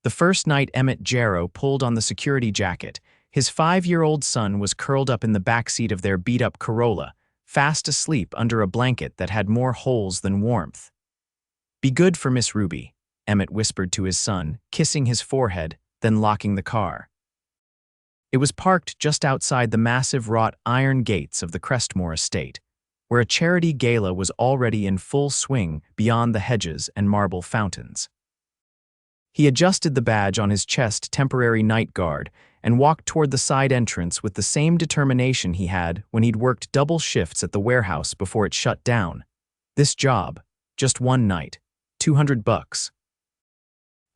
The first night Emmett Jarrow pulled on the security jacket, his 5-year-old son was curled up in the backseat of their beat-up Corolla, fast asleep under a blanket that had more holes than warmth. "Be good for Miss Ruby," Emmett whispered to his son, kissing his forehead, then locking the car. It was parked just outside the massive wrought iron gates of the Crestmore estate, where a charity gala was already in full swing beyond the hedges and marble fountains. He adjusted the badge on his chest temporary night guard and walked toward the side entrance with the same determination he had when he'd worked double shifts at the warehouse before it shut down. This job, just one night, $200.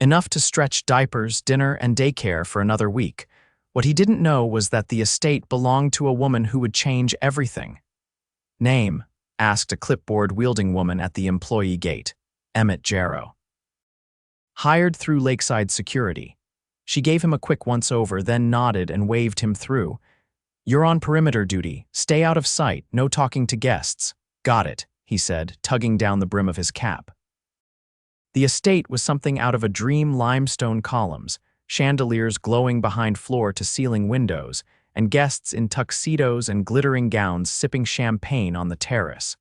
Enough to stretch diapers, dinner, and daycare for another week. What he didn't know was that the estate belonged to a woman who would change everything. "Name?" asked a clipboard-wielding woman at the employee gate. "Emmett Jarrow." "Hired through Lakeside Security." She gave him a quick once-over, then nodded and waved him through. "You're on perimeter duty. Stay out of sight, no talking to guests." "Got it," he said, tugging down the brim of his cap. The estate was something out of a dream. Limestone columns, chandeliers glowing behind floor-to-ceiling windows, and guests in tuxedos and glittering gowns sipping champagne on the terrace.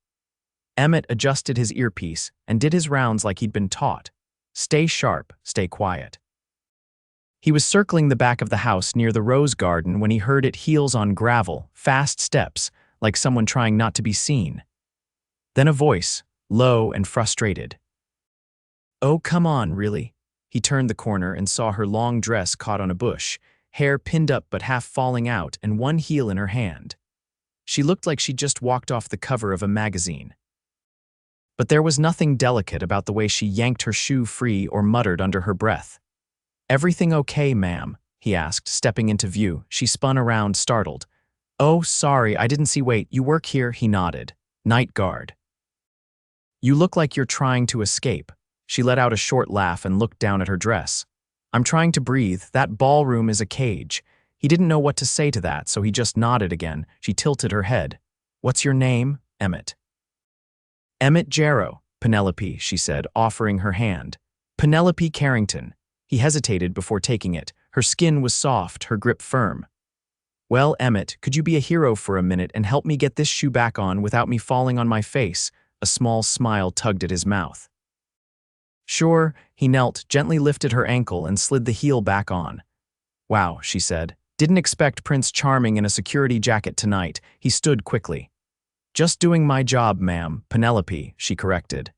Emmett adjusted his earpiece and did his rounds like he'd been taught. Stay sharp, stay quiet. He was circling the back of the house near the rose garden when he heard it heels on gravel, fast steps, like someone trying not to be seen. Then a voice, low and frustrated. "Oh, come on, really?" He turned the corner and saw her long dress caught on a bush, hair pinned up but half falling out and one heel in her hand. She looked like she'd just walked off the cover of a magazine. But there was nothing delicate about the way she yanked her shoe free or muttered under her breath. "Everything okay, ma'am?" he asked, stepping into view. She spun around, startled. "Oh, sorry, I didn't see. Wait, you work here?" He nodded. "Night guard." "You look like you're trying to escape." She let out a short laugh and looked down at her dress. "I'm trying to breathe. That ballroom is a cage." He didn't know what to say to that, so he just nodded again. She tilted her head. "What's your name?" "Emmett." "Emmett Jarrow, Penelope," she said, offering her hand. "Penelope Karrington." He hesitated before taking it. Her skin was soft, her grip firm. "Well, Emmett, could you be a hero for a minute and help me get this shoe back on without me falling on my face?" A small smile tugged at his mouth. "Sure." He knelt, gently lifted her ankle and slid the heel back on. "Wow," she said. "Didn't expect Prince Charming in a security jacket tonight." He stood quickly. "Just doing my job, ma'am, Penelope," she corrected.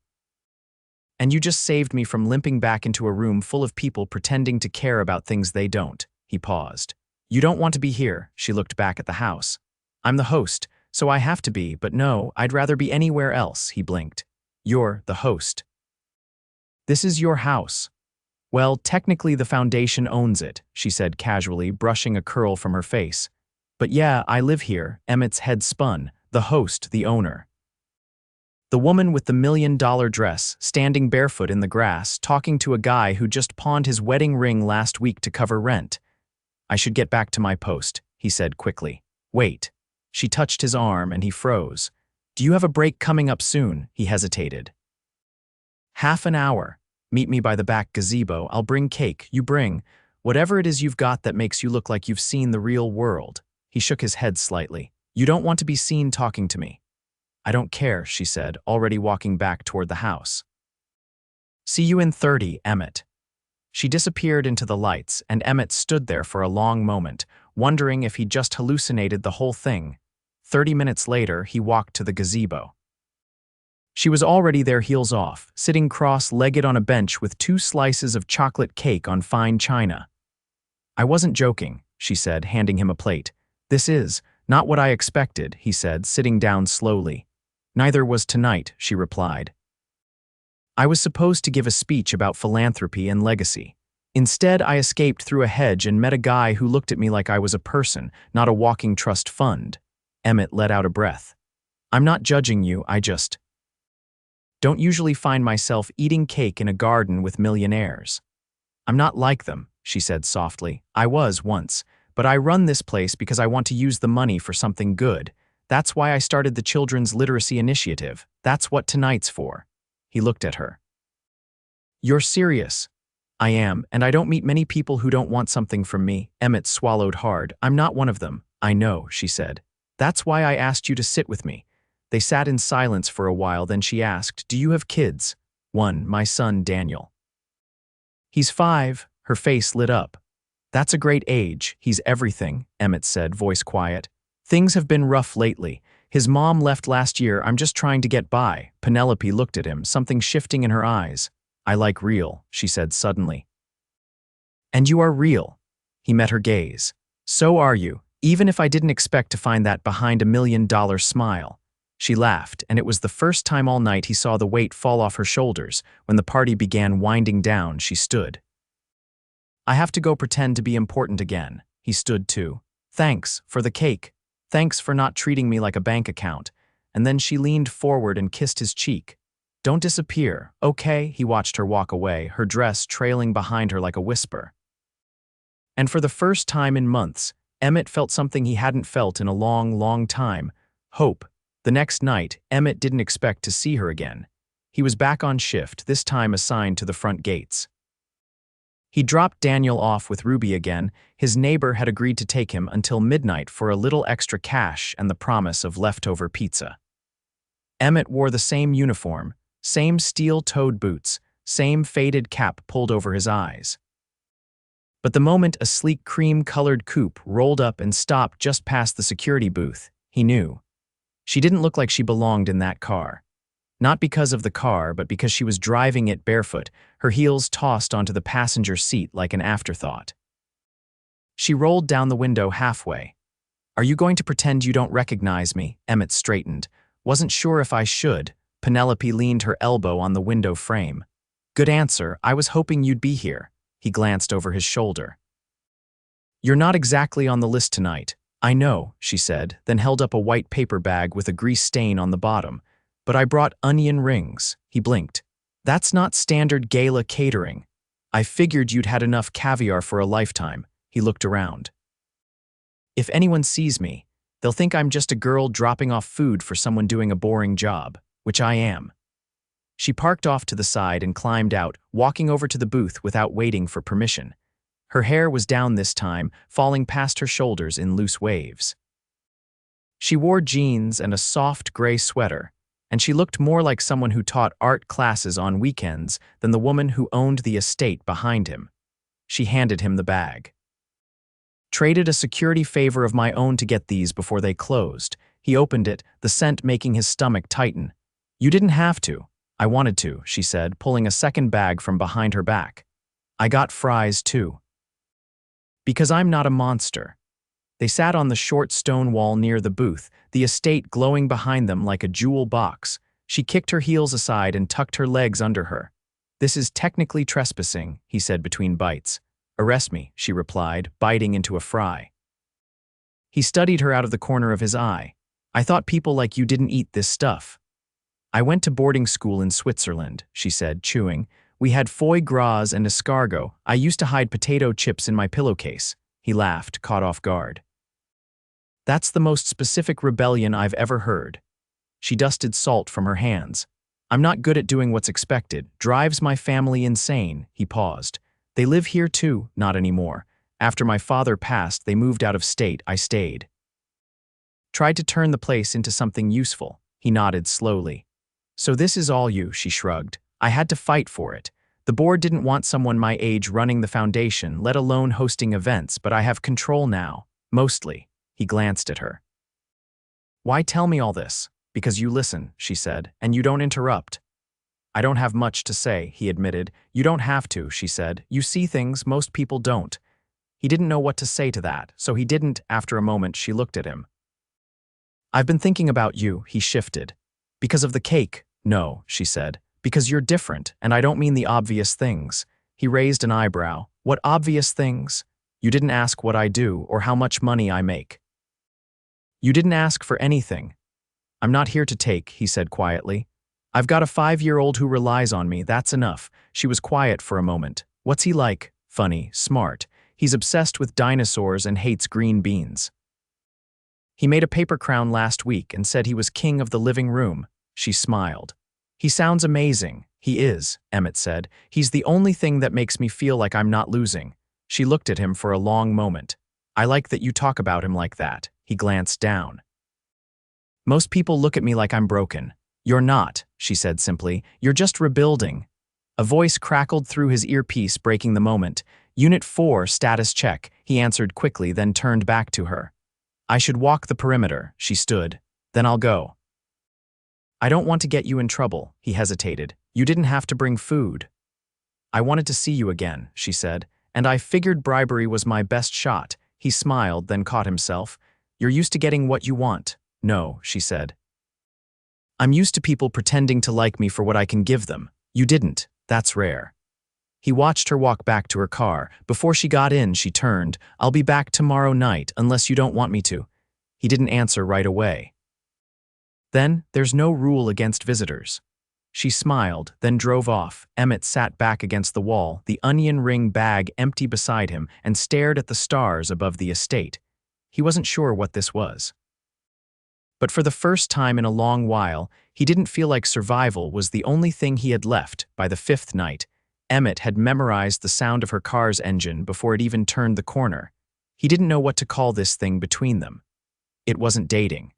"And you just saved me from limping back into a room full of people pretending to care about things they don't." He paused. "You don't want to be here." She looked back at the house. "I'm the host, so I have to be, but no, I'd rather be anywhere else." He blinked. "You're the host. This is your house." "Well, technically the foundation owns it," she said casually, brushing a curl from her face. "But yeah, I live here." Emmett's head spun. "The host, the owner." The woman with the $1 million dress, standing barefoot in the grass, talking to a guy who just pawned his wedding ring last week to cover rent. "I should get back to my post," he said quickly. "Wait." She touched his arm and he froze. "Do you have a break coming up soon?" He hesitated. "Half an hour. Meet me by the back gazebo. I'll bring cake. You bring whatever it is you've got that makes you look like you've seen the real world." He shook his head slightly. "You don't want to be seen talking to me." "I don't care," she said, already walking back toward the house. "See you in 30, Emmett." She disappeared into the lights, and Emmett stood there for a long moment, wondering if he'd just hallucinated the whole thing. 30 minutes later, he walked to the gazebo. She was already there, heels off, sitting cross-legged on a bench with 2 slices of chocolate cake on fine china. "I wasn't joking," she said, handing him a plate. "This is not what I expected," he said, sitting down slowly. "Neither was tonight," she replied. "I was supposed to give a speech about philanthropy and legacy. Instead, I escaped through a hedge and met a guy who looked at me like I was a person, not a walking trust fund." Emmett let out a breath. "I'm not judging you, I just don't usually find myself eating cake in a garden with millionaires." "I'm not like them," she said softly. "I was once, but I run this place because I want to use the money for something good. That's why I started the Children's Literacy Initiative. That's what tonight's for." He looked at her. "You're serious?" I am, and I don't meet many people who don't want something from me. Emmett swallowed hard. I'm not one of them. I know, she said. That's why I asked you to sit with me. They sat in silence for a while, then she asked, do you have kids? One, my son, Daniel. He's 5, her face lit up. That's a great age, he's everything, Emmett said, voice quiet. Things have been rough lately. His mom left last year, I'm just trying to get by. Penelope looked at him, something shifting in her eyes. I like real, she said suddenly. And you are real. He met her gaze. So are you, even if I didn't expect to find that behind $1 million smile. She laughed, and it was the first time all night he saw the weight fall off her shoulders. When the party began winding down, she stood. I have to go pretend to be important again. He stood too. Thanks for the cake. Thanks for not treating me like a bank account. And then she leaned forward and kissed his cheek. Don't disappear, okay? He watched her walk away, her dress trailing behind her like a whisper. And for the first time in months, Emmett felt something he hadn't felt in a long, long time. Hope. The next night, Emmett didn't expect to see her again. He was back on shift, this time assigned to the front gates. He dropped Daniel off with Ruby again. His neighbor had agreed to take him until midnight for a little extra cash and the promise of leftover pizza. Emmett wore the same uniform, same steel-toed boots, same faded cap pulled over his eyes. But the moment a sleek cream-colored coupe rolled up and stopped just past the security booth, he knew. She didn't look like she belonged in that car. Not because of the car, but because she was driving it barefoot, her heels tossed onto the passenger seat like an afterthought. She rolled down the window halfway. Are you going to pretend you don't recognize me? Emmett straightened. Wasn't sure if I should. Penelope leaned her elbow on the window frame. Good answer, I was hoping you'd be here. He glanced over his shoulder. You're not exactly on the list tonight. I know, she said, then held up a white paper bag with a grease stain on the bottom. But I brought onion rings. He blinked. That's not standard gala catering. I figured you'd had enough caviar for a lifetime. He looked around. If anyone sees me, they'll think I'm just a girl dropping off food for someone doing a boring job, which I am. She parked off to the side and climbed out, walking over to the booth without waiting for permission. Her hair was down this time, falling past her shoulders in loose waves. She wore jeans and a soft gray sweater, and she looked more like someone who taught art classes on weekends than the woman who owned the estate behind him. She handed him the bag. Traded a security favor of my own to get these before they closed. He opened it, the scent making his stomach tighten. You didn't have to. I wanted to, she said, pulling a second bag from behind her back. I got fries too. Because I'm not a monster. They sat on the short stone wall near the booth, the estate glowing behind them like a jewel box. She kicked her heels aside and tucked her legs under her. This is technically trespassing, he said between bites. Arrest me, she replied, biting into a fry. He studied her out of the corner of his eye. I thought people like you didn't eat this stuff. I went to boarding school in Switzerland, she said, chewing. We had foie gras and escargot. I used to hide potato chips in my pillowcase. He laughed, caught off guard. That's the most specific rebellion I've ever heard. She dusted salt from her hands. I'm not good at doing what's expected. Drives my family insane. He paused. They live here too, not anymore. After my father passed, they moved out of state. I stayed. Tried to turn the place into something useful. He nodded slowly. So this is all you, she shrugged. I had to fight for it. The board didn't want someone my age running the foundation, let alone hosting events, but I have control now. Mostly. He glanced at her. Why tell me all this? Because you listen, she said, and you don't interrupt. I don't have much to say, he admitted. You don't have to, she said. You see things most people don't. He didn't know what to say to that, so he didn't. After a moment, she looked at him. I've been thinking about you, he shifted. Because of the cake? No, she said. Because you're different, and I don't mean the obvious things. He raised an eyebrow. What obvious things? You didn't ask what I do or how much money I make. You didn't ask for anything. I'm not here to take, he said quietly. I've got a 5-year-old who relies on me, that's enough. She was quiet for a moment. What's he like? Funny, smart. He's obsessed with dinosaurs and hates green beans. He made a paper crown last week and said he was king of the living room. She smiled. He sounds amazing. He is, Emmett said. He's the only thing that makes me feel like I'm not losing. She looked at him for a long moment. I like that you talk about him like that. He glanced down. Most people look at me like I'm broken. You're not, she said simply. You're just rebuilding. A voice crackled through his earpiece, breaking the moment. Unit 4, status check, he answered quickly, then turned back to her. I should walk the perimeter, she stood. Then I'll go. I don't want to get you in trouble, he hesitated. You didn't have to bring food. I wanted to see you again, she said, and I figured bribery was my best shot. He smiled, then caught himself. You're used to getting what you want. No, she said. I'm used to people pretending to like me for what I can give them. You didn't. That's rare. He watched her walk back to her car. Before she got in, she turned. I'll be back tomorrow night, unless you don't want me to. He didn't answer right away. Then, there's no rule against visitors. She smiled, then drove off. Emmett sat back against the wall, the onion ring bag empty beside him, and stared at the stars above the estate. He wasn't sure what this was. But for the first time in a long while, he didn't feel like survival was the only thing he had left. By the 5th night, Emmett had memorized the sound of her car's engine before it even turned the corner. He didn't know what to call this thing between them. It wasn't dating.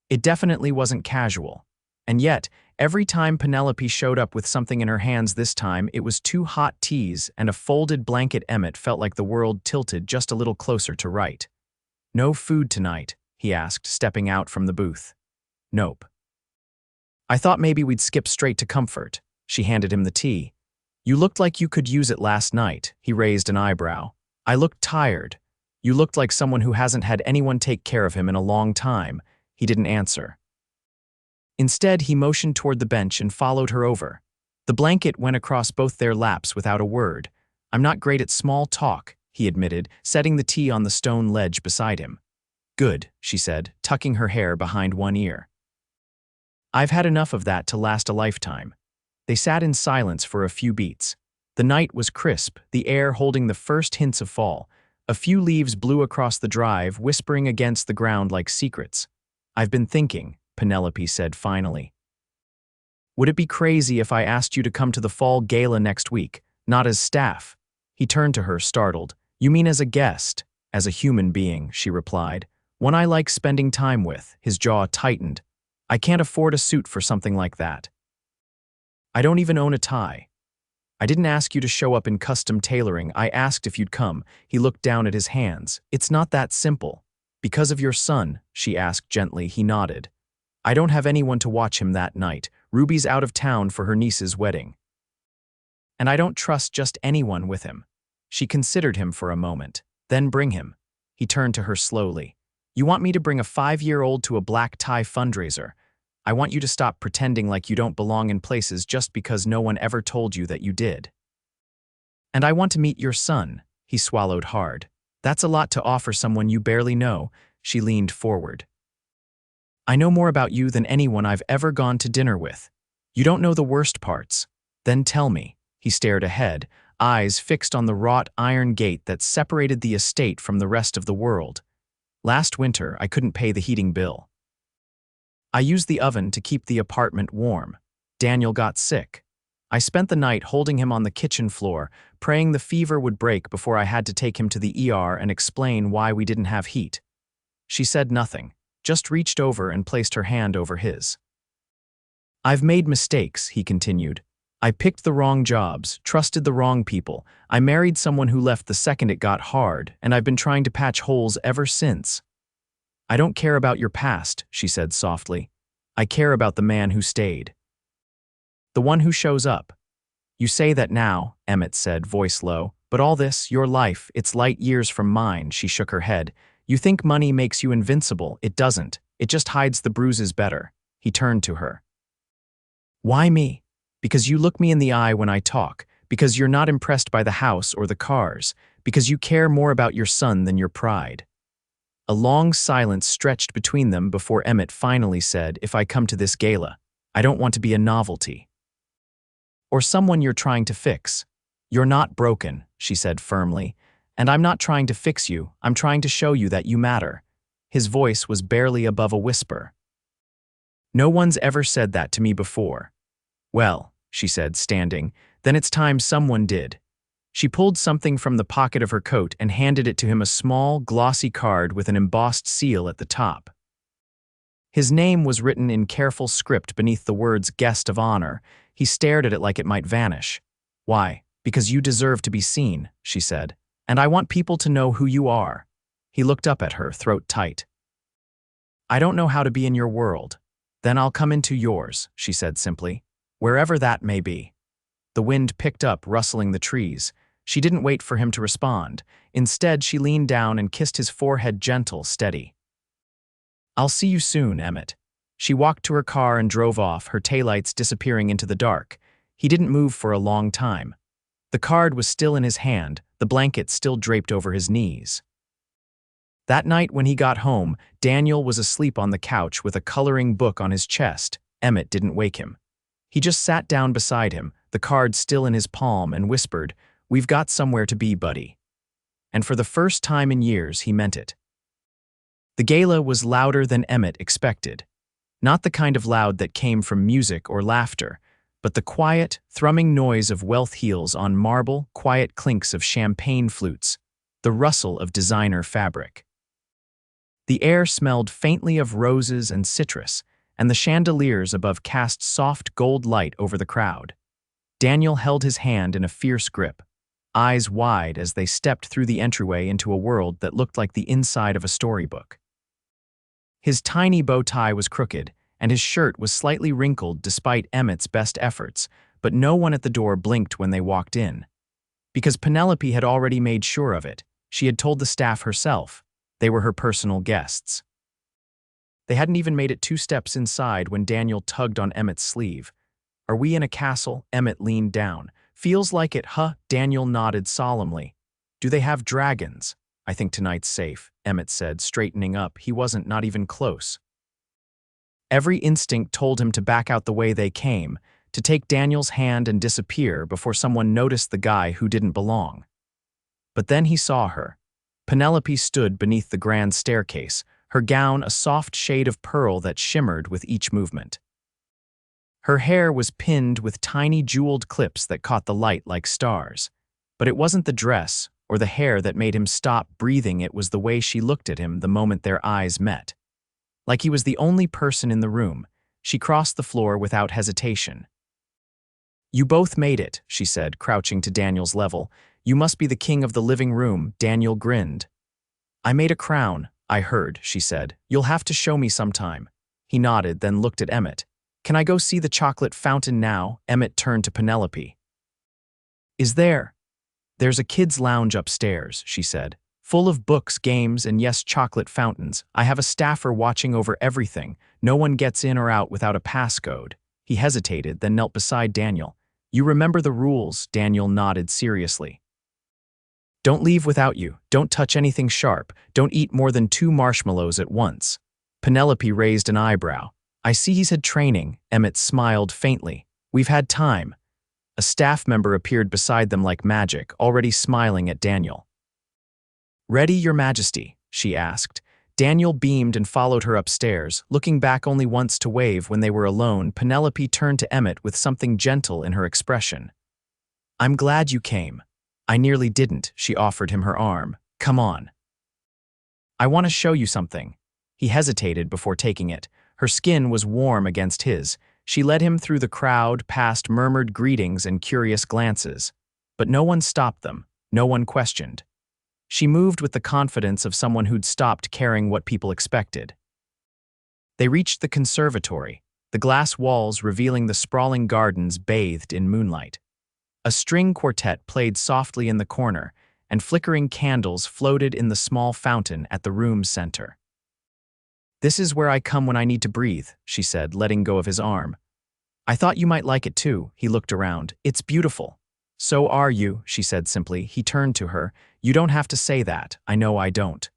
It definitely wasn't casual. And yet, every time Penelope showed up with something in her hands this time, it was 2 hot teas and a folded blanket. Emmett felt like the world tilted just a little closer to right. No food tonight, he asked, stepping out from the booth. Nope. I thought maybe we'd skip straight to comfort. She handed him the tea. You looked like you could use it last night. He raised an eyebrow. I looked tired. You looked like someone who hasn't had anyone take care of him in a long time. He didn't answer. Instead, he motioned toward the bench and followed her over. The blanket went across both their laps without a word. I'm not great at small talk, he admitted, setting the tea on the stone ledge beside him. Good, she said, tucking her hair behind one ear. I've had enough of that to last a lifetime. They sat in silence for a few beats. The night was crisp, the air holding the first hints of fall. A few leaves blew across the drive, whispering against the ground like secrets. I've been thinking, Penelope said finally. Would it be crazy if I asked you to come to the fall gala next week, not as staff? He turned to her, startled. You mean as a guest? As a human being, she replied. One I like spending time with. His jaw tightened. I can't afford a suit for something like that. I don't even own a tie. I didn't ask you to show up in custom tailoring. I asked if you'd come. He looked down at his hands. It's not that simple. Because of your son, she asked gently. He nodded. I don't have anyone to watch him that night. Ruby's out of town for her niece's wedding. And I don't trust just anyone with him. She considered him for a moment. Then bring him. He turned to her slowly. You want me to bring a 5-year-old to a black tie fundraiser? I want you to stop pretending like you don't belong in places just because no one ever told you that you did. And I want to meet your son. He swallowed hard. That's a lot to offer someone you barely know. She leaned forward. I know more about you than anyone I've ever gone to dinner with. You don't know the worst parts. Then tell me. He stared ahead, eyes fixed on the wrought iron gate that separated the estate from the rest of the world. Last winter, I couldn't pay the heating bill. I used the oven to keep the apartment warm. Daniel got sick. I spent the night holding him on the kitchen floor, praying the fever would break before I had to take him to the ER and explain why we didn't have heat. She said nothing, just reached over and placed her hand over his. I've made mistakes, he continued. I picked the wrong jobs, trusted the wrong people. I married someone who left the second it got hard, and I've been trying to patch holes ever since. I don't care about your past, she said softly. I care about the man who stayed. The one who shows up. You say that now, Emmett said, voice low, but all this, your life, it's light years from mine. She shook her head. You think money makes you invincible. It doesn't. It just hides the bruises better. He turned to her. Why me? Because you look me in the eye when I talk, because you're not impressed by the house or the cars, because you care more about your son than your pride. A long silence stretched between them before Emmett finally said, If I come to this gala, I don't want to be a novelty. Or someone you're trying to fix. You're not broken, she said firmly, and I'm not trying to fix you, I'm trying to show you that you matter. His voice was barely above a whisper. No one's ever said that to me before. Well, she said, standing. Then it's time someone did. She pulled something from the pocket of her coat and handed it to him, a small, glossy card with an embossed seal at the top. His name was written in careful script beneath the words "Guest of Honor." He stared at it like it might vanish. "Why? Because you deserve to be seen," she said. "And I want people to know who you are." He looked up at her, throat tight. "I don't know how to be in your world. Then I'll come into yours," she said simply. "Wherever that may be." The wind picked up, rustling the trees. She didn't wait for him to respond. Instead, she leaned down and kissed his forehead, gentle, steady. "I'll see you soon, Emmett." She walked to her car and drove off, her taillights disappearing into the dark. He didn't move for a long time. The card was still in his hand, the blanket still draped over his knees. That night when he got home, Daniel was asleep on the couch with a coloring book on his chest. Emmett didn't wake him. He just sat down beside him, the card still in his palm, and whispered, "We've got somewhere to be, buddy." And for the first time in years, he meant it. The gala was louder than Emmett expected. Not the kind of loud that came from music or laughter, but the quiet, thrumming noise of wealth heels on marble, quiet clinks of champagne flutes, the rustle of designer fabric. The air smelled faintly of roses and citrus, and the chandeliers above cast soft gold light over the crowd. Daniel held his hand in a fierce grip, eyes wide as they stepped through the entryway into a world that looked like the inside of a storybook. His tiny bow tie was crooked, and his shirt was slightly wrinkled despite Emmett's best efforts, but no one at the door blinked when they walked in. Because Penelope had already made sure of it. She had told the staff herself. They were her personal guests. They hadn't even made it 2 steps inside when Daniel tugged on Emmett's sleeve. "Are we in a castle?" Emmett leaned down. "Feels like it, huh?" Daniel nodded solemnly. "Do they have dragons?" "I think tonight's safe," Emmett said, straightening up. He wasn't, not even close. Every instinct told him to back out the way they came, to take Daniel's hand and disappear before someone noticed the guy who didn't belong. But then he saw her. Penelope stood beneath the grand staircase, her gown a soft shade of pearl that shimmered with each movement. Her hair was pinned with tiny jeweled clips that caught the light like stars. But it wasn't the dress or the hair that made him stop breathing, it was the way she looked at him the moment their eyes met. Like he was the only person in the room, she crossed the floor without hesitation. "You both made it," she said, crouching to Daniel's level. "You must be the king of the living room." Daniel grinned. "I made a crown, I heard," she said. "You'll have to show me sometime." He nodded, then looked at Emmett. "Can I go see the chocolate fountain now?" Emmett turned to Penelope. "Is there?" "There's a kid's lounge upstairs," she said. "Full of books, games, and yes, chocolate fountains. I have a staffer watching over everything. No one gets in or out without a passcode." He hesitated, then knelt beside Daniel. "You remember the rules," Daniel nodded seriously. "Don't leave without you. Don't touch anything sharp. Don't eat more than 2 marshmallows at once." Penelope raised an eyebrow. "I see he's had training." Emmett smiled faintly. "We've had time." A staff member appeared beside them like magic, already smiling at Daniel. "Ready, Your Majesty?" she asked. Daniel beamed and followed her upstairs, looking back only once to wave when they were alone. Penelope turned to Emmett with something gentle in her expression. "I'm glad you came." "I nearly didn't," she offered him her arm. "Come on. I want to show you something." He hesitated before taking it. Her skin was warm against his. She led him through the crowd, past murmured greetings and curious glances. But no one stopped them. No one questioned. She moved with the confidence of someone who'd stopped caring what people expected. They reached the conservatory, the glass walls revealing the sprawling gardens bathed in moonlight. A string quartet played softly in the corner, and flickering candles floated in the small fountain at the room's center. "This is where I come when I need to breathe," she said, letting go of his arm. "I thought you might like it too." He looked around. "It's beautiful." "So are you," she said simply. He turned to her. "You don't have to say that. I know I don't."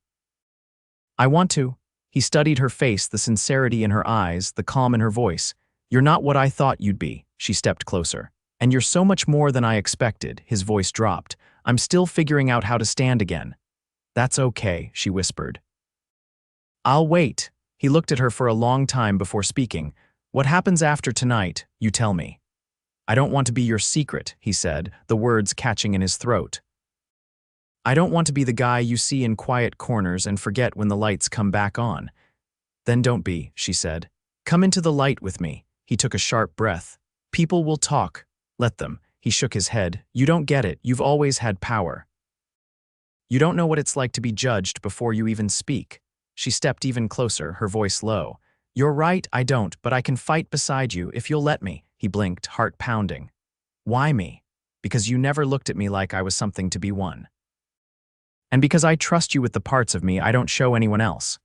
"I want to." He studied her face, the sincerity in her eyes, the calm in her voice. "You're not what I thought you'd be." She stepped closer. "And you're so much more than I expected." His voice dropped. "I'm still figuring out how to stand again." "That's okay," she whispered. "I'll wait." He looked at her for a long time before speaking. "What happens after tonight, you tell me." I don't want to be your secret, he said, the words catching in his throat. I don't want to be the guy you see in quiet corners and forget when the lights come back on. Then don't be, she said. Come into the light with me. He took a sharp breath. People will talk. Let them. He shook his head. You don't get it. You've always had power. You don't know what it's like to be judged before you even speak. She stepped even closer, her voice low. You're right, I don't, but I can fight beside you if you'll let me. He blinked, heart pounding. Why me? Because you never looked at me like I was something to be won. And because I trust you with the parts of me I don't show anyone else.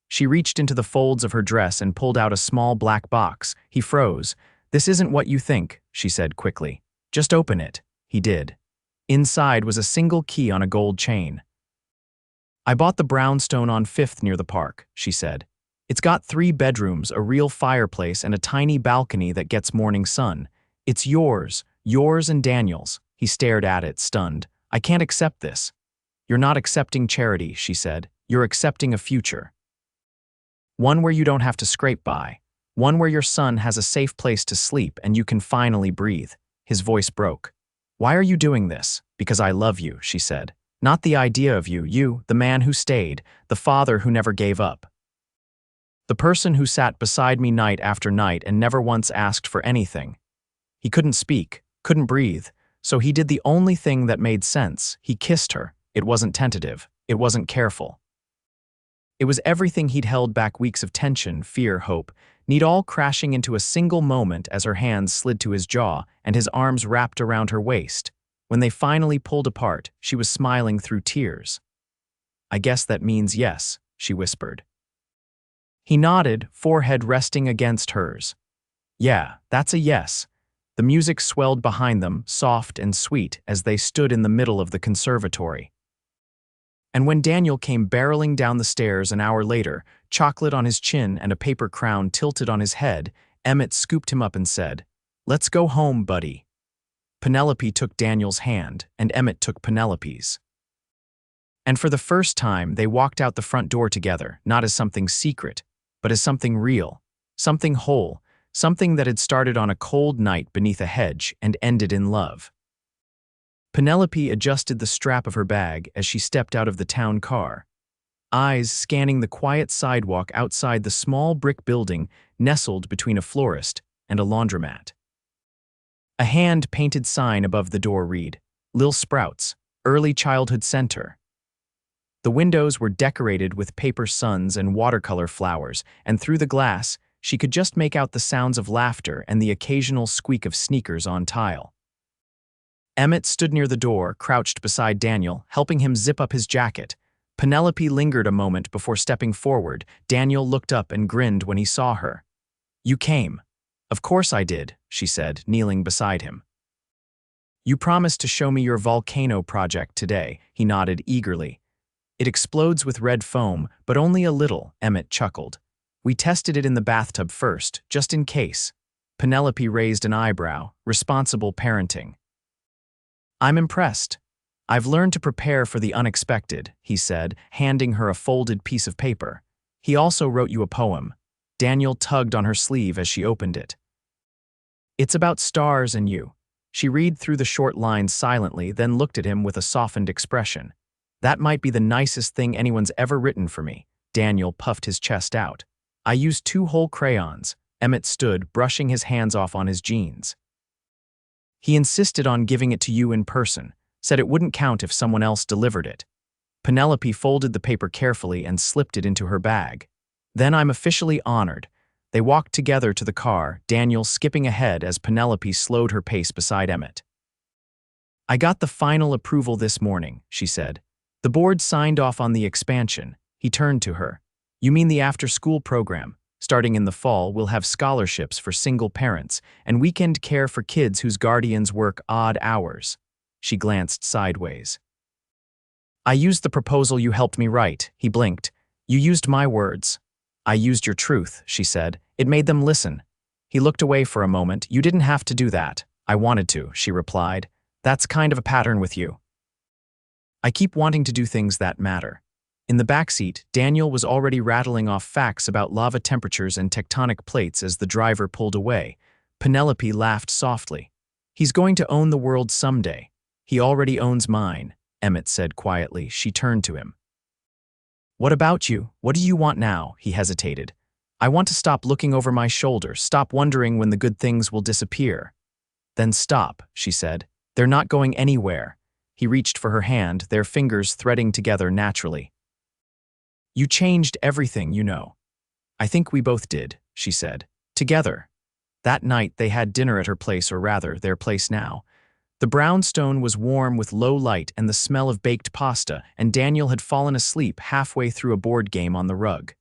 She reached into the folds of her dress and pulled out a small black box. He froze. This isn't what you think, she said quickly. Just open it. He did. Inside was a single key on a gold chain. I bought the brownstone on 5th near the park, she said. It's got 3 bedrooms, a real fireplace, and a tiny balcony that gets morning sun. It's yours and Daniel's. He stared at it, stunned. I can't accept this. You're not accepting charity, she said. You're accepting a future. One where you don't have to scrape by. One where your son has a safe place to sleep and you can finally breathe. His voice broke. Why are you doing this? Because I love you, she said. Not the idea of you, the man who stayed, the father who never gave up. The person who sat beside me night after night and never once asked for anything. He couldn't speak, couldn't breathe, so he did the only thing that made sense. He kissed her. It wasn't tentative. It wasn't careful. It was everything he'd held back, weeks of tension, fear, hope, need all crashing into a single moment as her hands slid to his jaw and his arms wrapped around her waist. When they finally pulled apart, she was smiling through tears. I guess that means yes, she whispered. He nodded, forehead resting against hers. Yeah, that's a yes. The music swelled behind them, soft and sweet, as they stood in the middle of the conservatory. And when Daniel came barreling down the stairs an hour later, chocolate on his chin and a paper crown tilted on his head, Emmett scooped him up and said, Let's go home, buddy. Penelope took Daniel's hand, and Emmett took Penelope's. And for the first time, they walked out the front door together, not as something secret, but as something real, something whole, something that had started on a cold night beneath a hedge and ended in love. Penelope adjusted the strap of her bag as she stepped out of the town car, eyes scanning the quiet sidewalk outside the small brick building nestled between a florist and a laundromat. A hand-painted sign above the door read, Lil Sprouts, Early Childhood Center. The windows were decorated with paper suns and watercolor flowers, and through the glass, she could just make out the sounds of laughter and the occasional squeak of sneakers on tile. Emmett stood near the door, crouched beside Daniel, helping him zip up his jacket. Penelope lingered a moment before stepping forward. Daniel looked up and grinned when he saw her. You came. Of course I did, she said, kneeling beside him. You promised to show me your volcano project today, he nodded eagerly. It explodes with red foam, but only a little, Emmett chuckled. We tested it in the bathtub first, just in case. Penelope raised an eyebrow, responsible parenting. I'm impressed. I've learned to prepare for the unexpected, he said, handing her a folded piece of paper. He also wrote you a poem. Daniel tugged on her sleeve as she opened it. It's about stars and you. She read through the short lines silently, then looked at him with a softened expression. That might be the nicest thing anyone's ever written for me. Daniel puffed his chest out. I used 2 whole crayons. Emmett stood, brushing his hands off on his jeans. He insisted on giving it to you in person, said it wouldn't count if someone else delivered it. Penelope folded the paper carefully and slipped it into her bag. Then I'm officially honored. They walked together to the car, Daniel skipping ahead as Penelope slowed her pace beside Emmett. I got the final approval this morning, she said. The board signed off on the expansion. He turned to her. You mean the after-school program? Starting in the fall, we'll have scholarships for single parents and weekend care for kids whose guardians work odd hours. She glanced sideways. I used the proposal you helped me write, he blinked. You used my words. I used your truth, she said. It made them listen. He looked away for a moment. You didn't have to do that. I wanted to, she replied. That's kind of a pattern with you. I keep wanting to do things that matter. In the backseat, Daniel was already rattling off facts about lava temperatures and tectonic plates as the driver pulled away. Penelope laughed softly. He's going to own the world someday. He already owns mine, Emmett said quietly. She turned to him. What about you? What do you want now? He hesitated. I want to stop looking over my shoulder, stop wondering when the good things will disappear. Then stop, she said. They're not going anywhere. He reached for her hand, their fingers threading together naturally. You changed everything, you know. I think we both did, she said. Together. That night they had dinner at her place, or rather, their place now. The brownstone was warm with low light and the smell of baked pasta, and Daniel had fallen asleep halfway through a board game on the rug.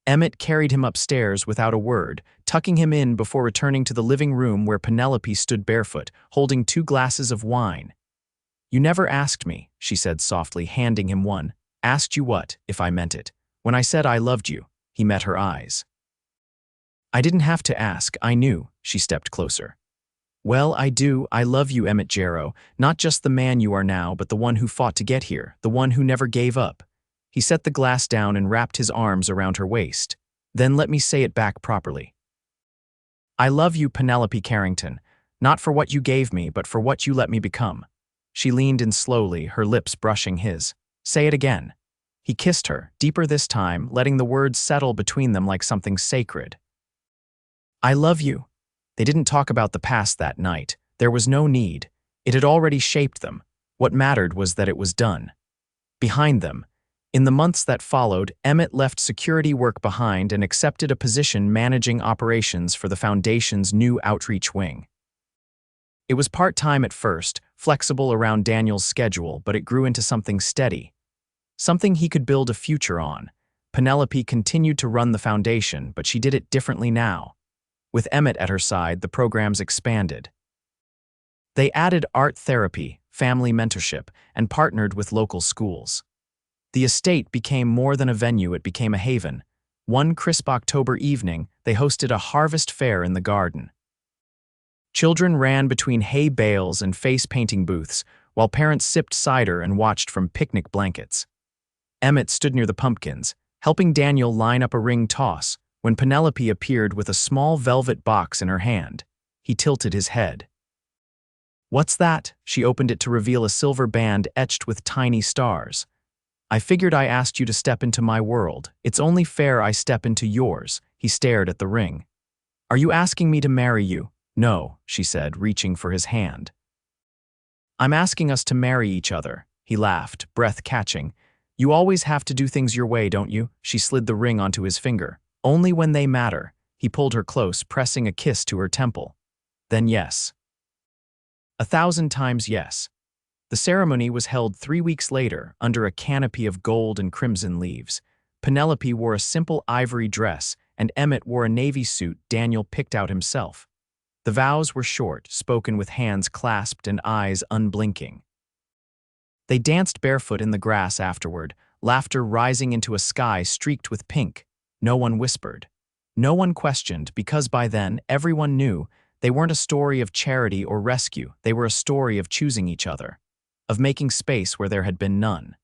Emmett carried him upstairs without a word, tucking him in before returning to the living room where Penelope stood barefoot, holding 2 glasses of wine. You never asked me, she said softly, handing him one. Asked you what, if I meant it? When I said I loved you. He met her eyes. I didn't have to ask, I knew. She stepped closer. Well, I do. I love you, Emmett Jarrow, not just the man you are now, but the one who fought to get here, the one who never gave up. He set the glass down and wrapped his arms around her waist. Then let me say it back properly. I love you, Penelope Karrington, not for what you gave me, but for what you let me become. She leaned in slowly, her lips brushing his. Say it again. He kissed her, deeper this time, letting the words settle between them like something sacred. I love you. They didn't talk about the past that night. There was no need. It had already shaped them. What mattered was that it was done. Behind them, in the months that followed, Emmett left security work behind and accepted a position managing operations for the Foundation's new outreach wing. It was part-time at first, flexible around Daniel's schedule, but it grew into something steady. Something he could build a future on. Penelope continued to run the Foundation, but she did it differently now. With Emmett at her side, the programs expanded. They added art therapy, family mentorship, and partnered with local schools. The estate became more than a venue, it became a haven. One crisp October evening, they hosted a harvest fair in the garden. Children ran between hay bales and face-painting booths, while parents sipped cider and watched from picnic blankets. Emmett stood near the pumpkins, helping Daniel line up a ring toss, when Penelope appeared with a small velvet box in her hand. He tilted his head. What's that? She opened it to reveal a silver band etched with tiny stars. I figured I asked you to step into my world. It's only fair I step into yours. He stared at the ring. Are you asking me to marry you? No, she said, reaching for his hand. I'm asking us to marry each other. He laughed, breath catching. You always have to do things your way, don't you? She slid the ring onto his finger. Only when they matter. He pulled her close, pressing a kiss to her temple. Then yes. 1,000 times yes. The ceremony was held 3 weeks later, under a canopy of gold and crimson leaves. Penelope wore a simple ivory dress, and Emmett wore a navy suit Daniel picked out himself. The vows were short, spoken with hands clasped and eyes unblinking. They danced barefoot in the grass afterward, laughter rising into a sky streaked with pink. No one whispered. No one questioned, because by then, everyone knew they weren't a story of charity or rescue. They were a story of choosing each other, of making space where there had been none.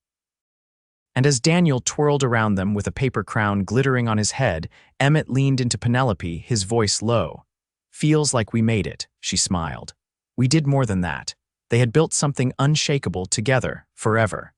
And as Daniel twirled around them with a paper crown glittering on his head, Emmett leaned into Penelope, his voice low. Feels like we made it, she smiled. We did more than that. They had built something unshakable together, forever.